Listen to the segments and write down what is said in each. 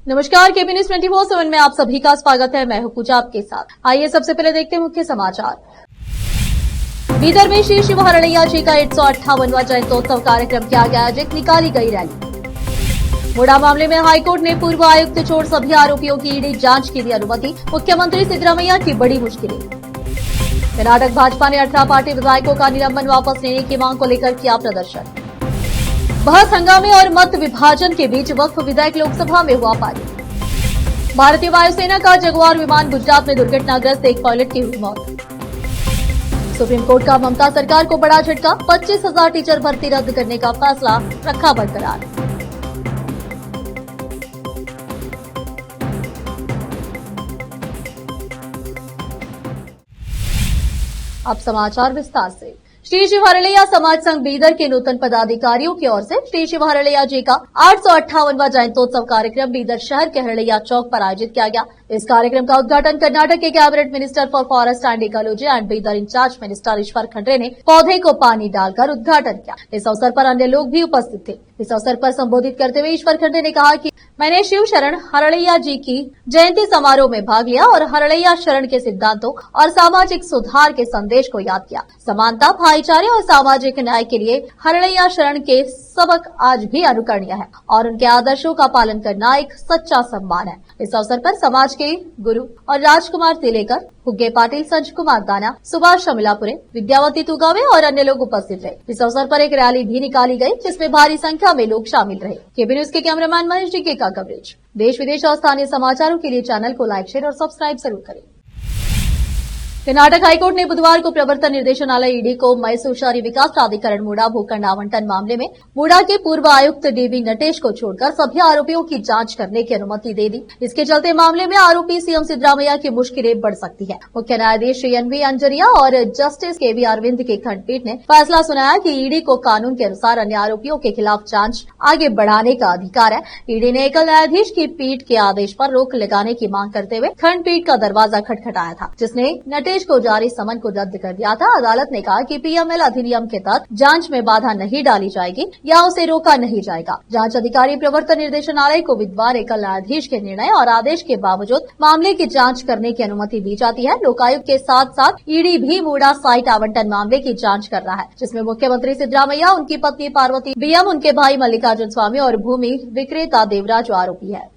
नमस्कार, केबी न्यूज 24/7 में आप सभी का स्वागत है। मैं हूं पूजा आपके साथ। आइए सबसे पहले देखते हैं मुख्य समाचार। बीदर में श्री शिव हरड़ैया जी का 158वां जयंत्योत्सव कार्यक्रम किया गया, जिस निकाली गई रैली। मुडा मामले में हाईकोर्ट ने पूर्व आयुक्त छोड़ सभी आरोपियों की ईडी जांच की दी अनुमति। मुख्यमंत्री सिद्धरामैया की बड़ी मुश्किलें। कर्नाटक भाजपा ने 18 पार्टी विधायकों का निलंबन वापस लेने की मांग को लेकर किया प्रदर्शन। बहस हंगामे और मत विभाजन के बीच वक्फ विधेयक लोकसभा में हुआ पारित। भारतीय वायुसेना का जगुआर विमान गुजरात में दुर्घटनाग्रस्त, एक पायलट की हुई मौत। सुप्रीम कोर्ट का ममता सरकार को बड़ा झटका, 25,000 टीचर भर्ती रद्द करने का फैसला रखा बरकरार। अब समाचार विस्तार से। श्री शिव हरड़ैया समाज संघ बीदर के नूतन पदाधिकारियों की ओर से श्री शिव हरड़ैया जी का 858वां जयंत्योत्सव कार्यक्रम बीदर शहर के हरड़ैया चौक पर आयोजित किया गया। इस कार्यक्रम का उद्घाटन कर्नाटक के cabinet minister for forest and ecology and Bidar incharge minister Eshwar Khandre ने पौधे को पानी डालकर उद्घाटन किया। इस अवसर पर अन्य लोग भी उपस्थित थे। इस अवसर पर संबोधित करते हुए ईश्वर खंड्रे ने कहा कि मैंने शिव शरण हरड़ैया जी की जयंती समारोह में भाग लिया और हरड़ैया शरण के सिद्धांतों और सामाजिक सुधार के संदेश को याद किया। समानता, भाईचारे और सामाजिक न्याय के लिए हरड़ैया शरण के सबक आज भी अनुकरणीय है और उनके आदर्शों का पालन करना एक सच्चा सम्मान है। इस अवसर पर समाज के गुरु और राजकुमार तिलेकर, हुग्गे पाटिल, संजय कुमार दाना, सुभाष शमिलापुरे, विद्यावती तुगावे और अन्य लोग उपस्थित रहे। इस अवसर पर एक रैली भी निकाली गई, जिसमें भारी संख्या में लोग शामिल रहे। केबी न्यूज के कैमरामैन महेश जी का कवरेज। देश विदेश और स्थानीय समाचारों के लिए चैनल को लाइक, शेयर और सब्सक्राइब जरूर करें। कर्नाटक हाईकोर्ट ने बुधवार को प्रवर्तन निर्देशालय ईडी को मैसूर शहरी विकास प्राधिकरण मुडा भूखंड आवंटन मामले में मुडा के पूर्व आयुक्त डीबी नटेश को छोड़कर सभी आरोपियों की जांच करने की अनुमति दे दी। इसके चलते मामले में आरोपी सीएम सिद्धरामैया की मुश्किलें बढ़ सकती है। मुख्य न्यायाधीश श्री एनवी अंजरिया और जस्टिस केवी अरविंद की खंडपीठ ने फैसला सुनाया कि ईडी को कानून के अनुसार अन्य आरोपियों के खिलाफ जांच आगे बढ़ाने का अधिकार है। ईडी ने एकल न्यायाधीश की पीठ के आदेश पर रोक लगाने की मांग करते हुए खंडपीठ का दरवाजा खटखटाया था, जिसने नटेश को जारी समन को रद्द कर दिया था। अदालत ने कहा कि पीएमएल अधिनियम के तहत जांच में बाधा नहीं डाली जाएगी या उसे रोका नहीं जाएगा। जांच अधिकारी प्रवर्तन निर्देशालय को बुधवार एकल न्यायाधीश के निर्णय और आदेश के बावजूद मामले की जांच करने की अनुमति दी जाती है। लोकायुक्त के साथ साथ ईडी भी मुडा साइट आवंटन मामले की जांच कर रहा है, जिसमें मुख्यमंत्री सिद्धरामैया, उनकी पत्नी पार्वती बीएम, उनके भाई मल्लिकार्जुन स्वामी और भूमि विक्रेता देवराज आरोपी है।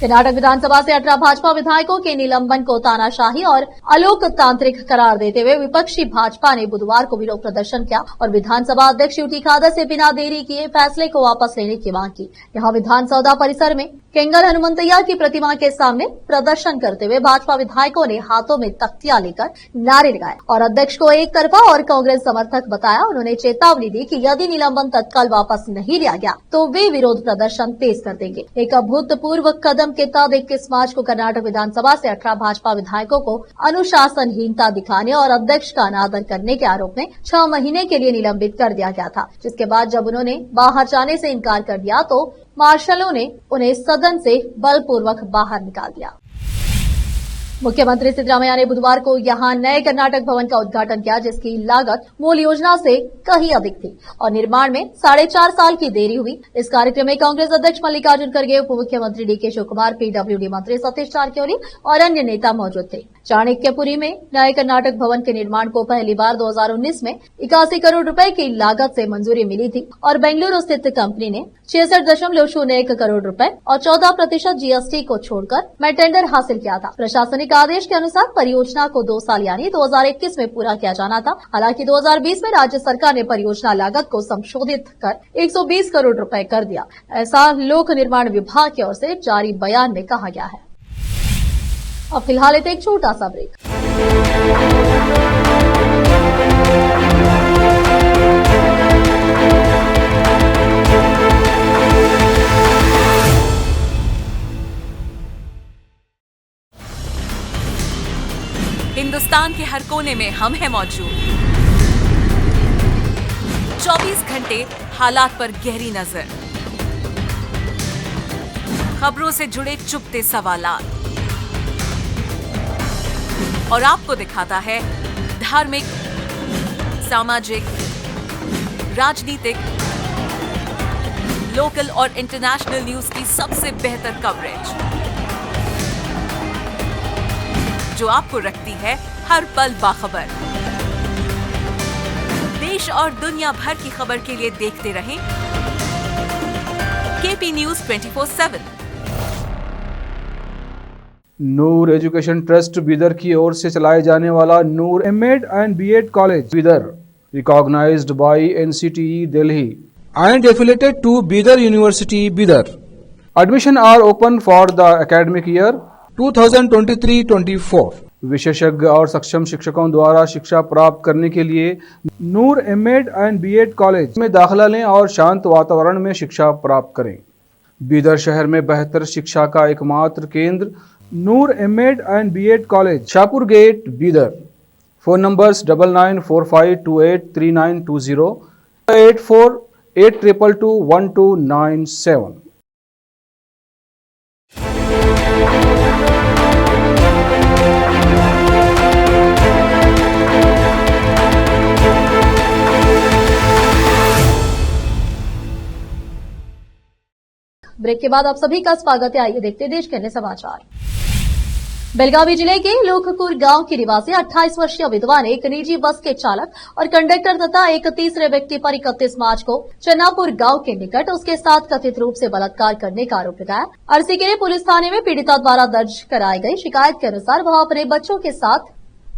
कर्नाटक विधानसभा से 18 भाजपा विधायकों के निलंबन को तानाशाही और अलोकतांत्रिक करार देते हुए विपक्षी भाजपा ने बुधवार को विरोध प्रदर्शन किया और विधानसभा अध्यक्ष यूटी खादर से बिना देरी किए फैसले को वापस लेने की मांग की। यहां विधानसभा परिसर में केंगल हनुमंतैया की प्रतिमा के सामने प्रदर्शन करते हुए भाजपा विधायकों ने हाथों में तख्तियां लेकर नारे लगाए और अध्यक्ष को एक तरफा और कांग्रेस समर्थक बताया। उन्होंने चेतावनी दी कि यदि निलंबन तत्काल वापस नहीं लिया गया तो वे विरोध प्रदर्शन तेज कर देंगे। एक अभूतपूर्व कदम के तहत 21 मार्च को कर्नाटक विधानसभा से 18 भाजपा विधायकों को अनुशासनहीनता दिखाने और अध्यक्ष का अनादर करने के आरोप में 6 महीने के लिए निलंबित कर दिया गया था, जिसके बाद जब उन्होंने बाहर जाने से इनकार कर दिया तो मार्शलों ने उन्हें सदन से बलपूर्वक बाहर निकाल दिया। मुख्यमंत्री सिद्धरामैया ने बुधवार को यहां नए कर्नाटक भवन का उद्घाटन किया, जिसकी लागत मूल योजना से कहीं अधिक थी और निर्माण में 4.5 साल की देरी हुई। इस कार्यक्रम में कांग्रेस अध्यक्ष मल्लिकार्जुन खड़गे, उप मुख्यमंत्री डीके शिवकुमार, पीडब्ल्यूडी मंत्री सतीश जारकिहोली और अन्य नेता मौजूद थे। चाणक्यपुरी में नए कर्नाटक भवन के निर्माण को पहली बार 2019 में 81 करोड़ रुपए की लागत से मंजूरी मिली थी और बेंगलुरु स्थित कंपनी ने 66.01 करोड़ रुपए और 14% जीएसटी को छोड़कर में टेंडर हासिल किया था। प्रशासनिक आदेश के अनुसार परियोजना को 2 साल यानी 2021 में पूरा किया जाना था। हालांकि 2020 में राज्य सरकार ने परियोजना लागत को संशोधित कर 120 करोड़ रुपए कर दिया। ऐसा लोक निर्माण विभाग की ओर से जारी बयान में कहा गया है। अब फिलहाल एक छोटा सा ब्रेक। हिंदुस्तान के हर कोने में हम हैं मौजूद। 24 घंटे हालात पर गहरी नजर, खबरों से जुड़े चुपते सवालात और आपको दिखाता है धार्मिक, सामाजिक, राजनीतिक, लोकल और इंटरनेशनल न्यूज की सबसे बेहतर कवरेज, जो आपको रखती है हर पल बाखबर। देश और दुनिया भर की खबर के लिए देखते रहें KP news 24/7। Noor education trust Bidar की ओर से चलाए जाने वाला Noor MEd and BEd college Bidar, recognized by NCTE Delhi and affiliated to Bidar University, Bidar. Admission are open for the academic year 2023-24. विशेषज्ञ और सक्षम शिक्षकों द्वारा शिक्षा प्राप्त करने के लिए नूर एमएड एंड बीएड कॉलेज में दाखिला लें और शांत वातावरण में शिक्षा प्राप्त करें। बीदर शहर में बेहतर शिक्षा का एकमात्र केंद्र Noor MEd and BEd college, Shahpur gate, Bidar. Phone numbers 9945283920, 8482221297। Break के बाद आप सभी का स्वागत है। आइए देखते हैं देश के अन्य समाचार। बेलगावी जिले के लोखकुर गांव की निवासी 28 वर्षीय विधवा ने एक निजी बस के चालक और कंडक्टर तथा एक तीसरे व्यक्ति पर 31 मार्च को चन्नापुर गांव के निकट उसके साथ कथित रूप से बलात्कार करने का आरोप लगाया। अरसीकेरे पुलिस थाने में पीड़िता द्वारा दर्ज कराई गई शिकायत के अनुसार वह अपने बच्चों के साथ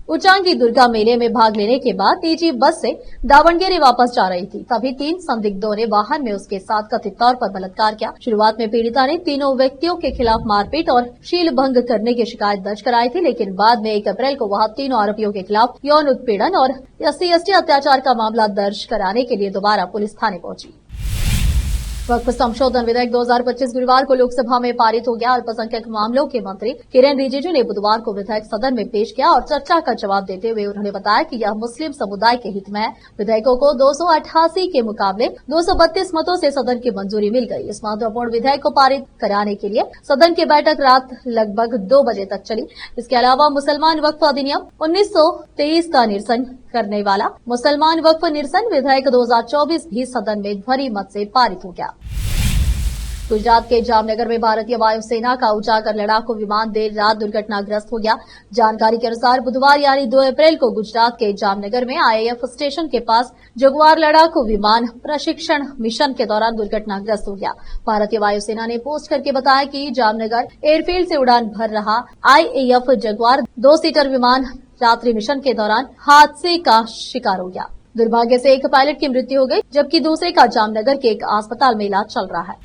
उचांगी दुर्गा मेले में भाग लेने के बाद निजी बस से दावणगेरे वापस जा रही थी। तभी 3 संदिग्धों ने वाहन में उसके साथ कथित तौर पर बलात्कार किया। शुरुआत में पीड़िता ने तीनों व्यक्तियों के खिलाफ मारपीट और शील भंग करने की शिकायत दर्ज कराई थी, लेकिन बाद में 1 अप्रैल को वह तीनों आरोपियों के खिलाफ यौन उत्पीड़न और SC/ST अत्याचार का मामला दर्ज कराने के लिए दोबारा पुलिस थाने पहुंची। वक्फ संशोधन विधेयक 2025 गुरुवार को लोकसभा में पारित हो गया। अल्पसंख्यक मामलों के मंत्री किरेन रिजिजू ने बुधवार को विधेयक सदन में पेश किया और चर्चा का जवाब देते हुए उन्होंने बताया कि यह मुस्लिम समुदाय के हित में है। विधेयकों को 288 के मुकाबले 232 मतों से सदन की मंजूरी मिल गई। इस महत्वपूर्ण विधेयक को पारित कराने के लिए सदन की बैठक रात लगभग 2 बजे तक चली। इसके अलावा मुसलमान वक्फ अधिनियम 1923 का निरसन करने वाला मुसलमान वक्फ निरसन विधेयक 2024 भी सदन में ध्वनि मत से पारित हो गया। गुजरात के जामनगर में भारतीय वायुसेना का उड़ाकर लड़ाकू विमान देर रात दुर्घटनाग्रस्त हो गया। जानकारी के अनुसार बुधवार यानी 2 अप्रैल को गुजरात के जामनगर में IAF स्टेशन के पास जगुआर लड़ाकू विमान प्रशिक्षण मिशन के दौरान दुर्घटनाग्रस्त हो गया। भारतीय वायुसेना ने पोस्ट करके बताया कि जामनगर एयरफील्ड से उड़ान भर रहा IAF जगुआर 2 सीटर विमान रात्रि मिशन के दौरान हादसे का शिकार हो गया। दुर्भाग्य से एक पायलट की मृत्यु हो गई, जबकि दूसरे का जामनगर के एक अस्पताल में इलाज चल रहा है।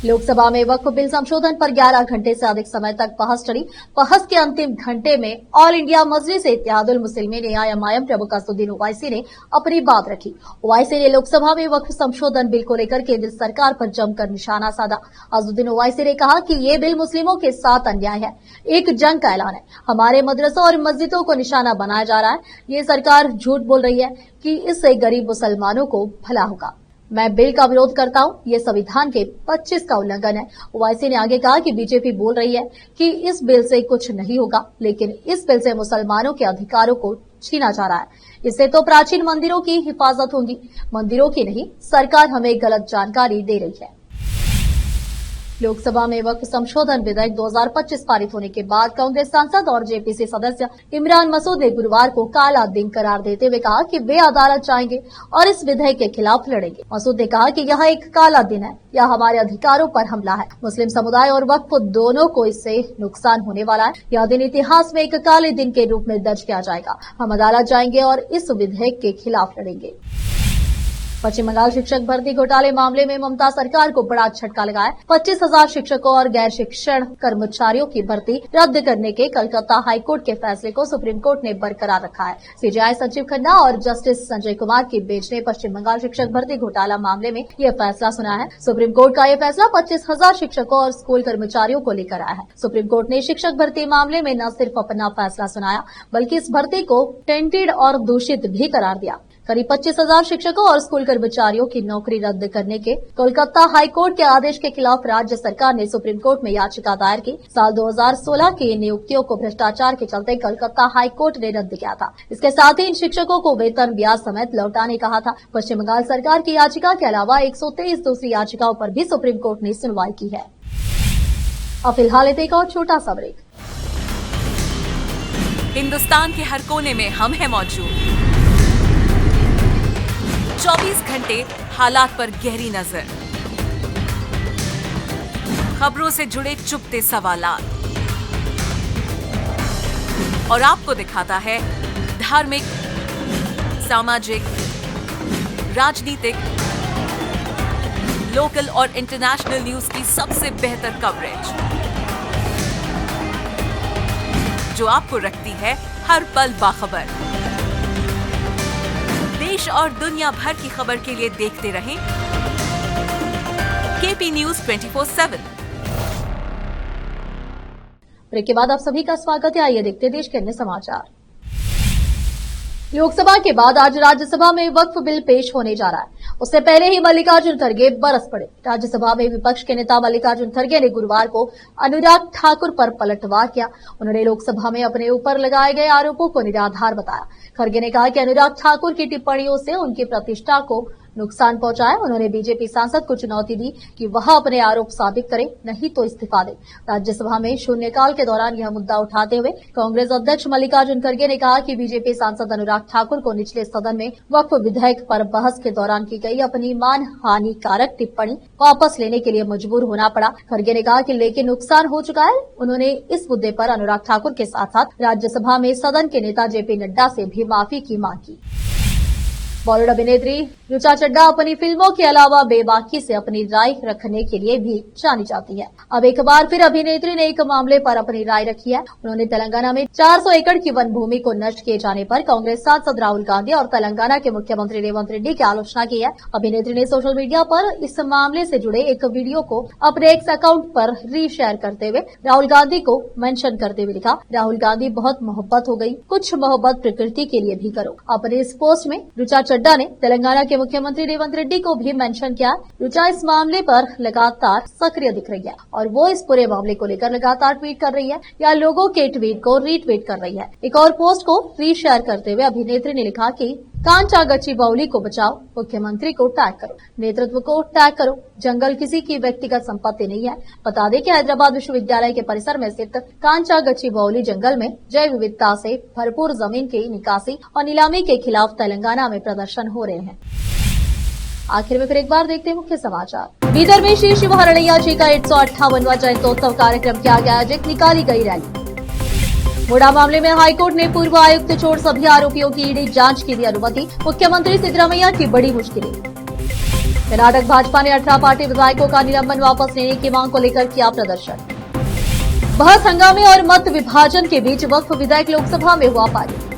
लोकसभा में वक्फ बिल संशोधन पर 11 घंटे से अधिक समय तक बहस चली। बहस के अंतिम घंटे में ऑल इंडिया मजलिस इत्तेहादुल मुस्लिमीन AIMIM प्रमुख असदुद्दीन ओवैसी ने अपनी बात रखी। ओवैसी ने लोकसभा में वक्फ संशोधन बिल को लेकर केंद्र सरकार पर जमकर निशाना साधा। असदुद्दीन ओवैसी ने कहा कि ये बिल मुस्लिमों के साथ अन्याय है, एक जंग का ऐलान है। हमारे मदरसों और मस्जिदों को निशाना बनाया जा रहा है। ये सरकार झूठ बोल रही है कि इससे गरीब मुसलमानों को भला होगा। मैं बिल का विरोध करता हूं, ये संविधान के 25 का उल्लंघन है। ओवैसी ने आगे कहा कि बीजेपी बोल रही है कि इस बिल से कुछ नहीं होगा, लेकिन इस बिल से मुसलमानों के अधिकारों को छीना जा रहा है। इससे तो प्राचीन मंदिरों की हिफाजत होगी, मंदिरों की नहीं। सरकार हमें गलत जानकारी दे रही है। लोकसभा में वक्फ संशोधन विधेयक 2025 पारित होने के बाद कांग्रेस सांसद और जेपीसी सदस्य इमरान मसूद ने गुरुवार को काला दिन करार देते हुए कहा कि वे अदालत जाएंगे और इस विधेयक के खिलाफ लड़ेंगे। मसूद ने कहा कि यह एक काला दिन है, यह हमारे अधिकारों पर हमला है। मुस्लिम समुदाय और वक्फ दोनों को इससे नुकसान होने वाला है। यह दिन इतिहास में एक काले दिन के रूप में दर्ज किया जाएगा। हम अदालत जाएंगे और इस विधेयक के खिलाफ लड़ेंगे। पश्चिम बंगाल शिक्षक भर्ती घोटाले मामले में ममता सरकार को बड़ा झटका लगा है। 25,000 शिक्षकों और गैर शिक्षण कर्मचारियों की भर्ती रद्द करने के कलकत्ता हाईकोर्ट के फैसले को सुप्रीम कोर्ट ने बरकरार रखा है। CJI संजीव खन्ना और जस्टिस संजय कुमार की बेंच ने पश्चिम बंगाल शिक्षक भर्ती घोटाला मामले में यह फैसला सुना है। सुप्रीम कोर्ट का यह फैसला 25,000 शिक्षकों और स्कूल कर्मचारियों को लेकर आया है। सुप्रीम कोर्ट ने शिक्षक भर्ती मामले में न सिर्फ अपना फैसला सुनाया, बल्कि इस भर्ती को टेंटेड और दूषित भी करार दिया। करीब 25,000 शिक्षकों और स्कूल कर्मचारियों की नौकरी रद्द करने के कोलकाता हाईकोर्ट के आदेश के खिलाफ राज्य सरकार ने सुप्रीम कोर्ट में याचिका दायर की। साल 2016 की नियुक्तियों को भ्रष्टाचार के चलते कोलकाता हाईकोर्ट ने रद्द किया था। इसके साथ ही इन शिक्षकों को वेतन ब्याज समेत लौटाने कहा था। पश्चिम बंगाल सरकार की याचिका के अलावा 123 दूसरी याचिकाओं पर भी सुप्रीम कोर्ट ने सुनवाई की है। अब फिलहाल एक और छोटा सा ब्रेक। हिंदुस्तान के हर कोने में हम हैं मौजूद। 24 घंटे हालात पर गहरी नजर, खबरों से जुड़े चुपते सवालात और आपको दिखाता है धार्मिक, सामाजिक, राजनीतिक, लोकल और इंटरनेशनल न्यूज की सबसे बेहतर कवरेज जो आपको रखती है हर पल बाखबर। देश और दुनिया भर की खबर के लिए देखते रहें केपी न्यूज 24/7। ब्रेक के बाद आप सभी का स्वागत है। आइए देखते देश के अन्य समाचार। लोकसभा के बाद आज राज्यसभा में वक्फ बिल पेश होने जा रहा है। उससे पहले ही मल्लिकार्जुन खड़गे बरस पड़े। राज्यसभा में विपक्ष के नेता मल्लिकार्जुन खड़गे ने गुरुवार को अनुराग ठाकुर पर पलटवार किया। उन्होंने लोकसभा में अपने ऊपर लगाए गए आरोपों को निराधार बताया। खड़गे ने कहा कि अनुराग ठाकुर की टिप्पणियों से उनकी प्रतिष्ठा को नुकसान पहुंचा है। उन्होंने बीजेपी सांसद को चुनौती दी कि वह अपने आरोप साबित करे, नहीं तो इस्तीफा दे। राज्यसभा में शून्यकाल के दौरान यह मुद्दा उठाते हुए कांग्रेस अध्यक्ष मल्लिकार्जुन खड़गे ने कहा कि बीजेपी सांसद अनुराग ठाकुर को निचले सदन में वक्फ विधेयक पर बहस के दौरान की गई अपनी मान हानिकारक टिप्पणी वापस लेने के लिए मजबूर होना पड़ा। खड़गे ने कहा कि लेकिन नुकसान हो चुका है। उन्होंने इस मुद्दे पर अनुराग ठाकुर के साथ साथ राज्यसभा में सदन के नेता जेपी नड्डा से भी माफी की मांग की। बॉलीवुड अभिनेत्री ऋचा चड्ढा अपनी फिल्मों के अलावा बेबाकी से अपनी राय रखने के लिए भी जानी जाती है। अब एक बार फिर अभिनेत्री ने एक मामले पर अपनी राय रखी है। उन्होंने तेलंगाना में 400 एकड़ की वन भूमि को नष्ट किए जाने पर कांग्रेस सांसद राहुल गांधी और तेलंगाना के मुख्यमंत्री रेवंत रेड्डी की आलोचना की है। अभिनेत्री ने सोशल मीडिया पर इस मामले से जुड़े एक वीडियो को अपने एक्स अकाउंट पर रीशेयर करते हुए राहुल गांधी को मेंशन करते हुए लिखा, राहुल गांधी बहुत मोहब्बत हो गई, कुछ मोहब्बत प्रकृति के लिए भी करो। अपने इस पोस्ट में ऋचा चड्ढा ने तेलंगाना के मुख्यमंत्री रेवंत रेड्डी को भी मेंशन किया। ऋचा इस मामले पर लगातार सक्रिय दिख रही है और वो इस पूरे मामले को लेकर लगातार ट्वीट कर रही है या लोगों के ट्वीट को रीट्वीट कर रही है। एक और पोस्ट को रीशेयर करते हुए अभिनेत्री ने लिखा कि कांचा गच्चीबौली को बचाओ, मुख्यमंत्री को टैग करो, नेतृत्व को टैग करो, जंगल किसी की व्यक्तिगत संपत्ति नहीं है। बता दें कि हैदराबाद विश्वविद्यालय के परिसर में स्थित कांचा गच्चीबौली जंगल में जैव विविधता से भरपूर जमीन की निकासी और नीलामी के खिलाफ तेलंगाना में प्रदर्शन हो रहे हैं। आखिर में फिर एक बार देखते हैं मुख्य समाचार। बीदर में श्री शिव हरड़ैया जी का 158वां जयंतोत्सव कार्यक्रम किया गया, आयोजित निकाली गई रैली। मुडा मामले में हाईकोर्ट ने पूर्व आयुक्त छोड़ सभी आरोपियों की ईडी जांच की दी अनुमति, मुख्यमंत्री सिद्धरामैया की बड़ी मुश्किलें। कर्नाटक भाजपा ने 18 पार्टी विधायकों का निलंबन वापस लेने की मांग को लेकर किया प्रदर्शन। बहस हंगामे और मत विभाजन के बीच वक्फ विधेयक लोकसभा में हुआ पारित।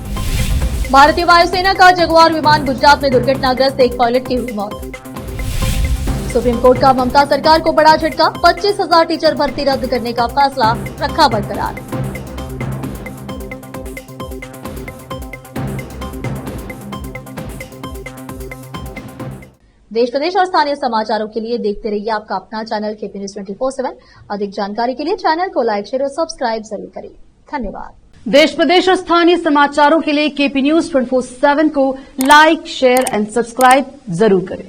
भारतीय वायुसेना का जगुआर विमान गुजरात में दुर्घटनाग्रस्त, एक पायलट की हुई मौत। सुप्रीम कोर्ट का ममता सरकार को बड़ा झटका, 25,000 टीचर भर्ती रद्द करने का फैसला रखा बरकरार। देश प्रदेश और स्थानीय समाचारों के लिए देखते रहिए आपका अपना चैनल केपी न्यूज 24/7। अधिक जानकारी के लिए चैनल को लाइक, शेयर और सब्सक्राइब जरूर करें। धन्यवाद। देश प्रदेश और स्थानीय समाचारों के लिए केपी न्यूज 24/7 को लाइक, शेयर एंड सब्सक्राइब जरूर करें।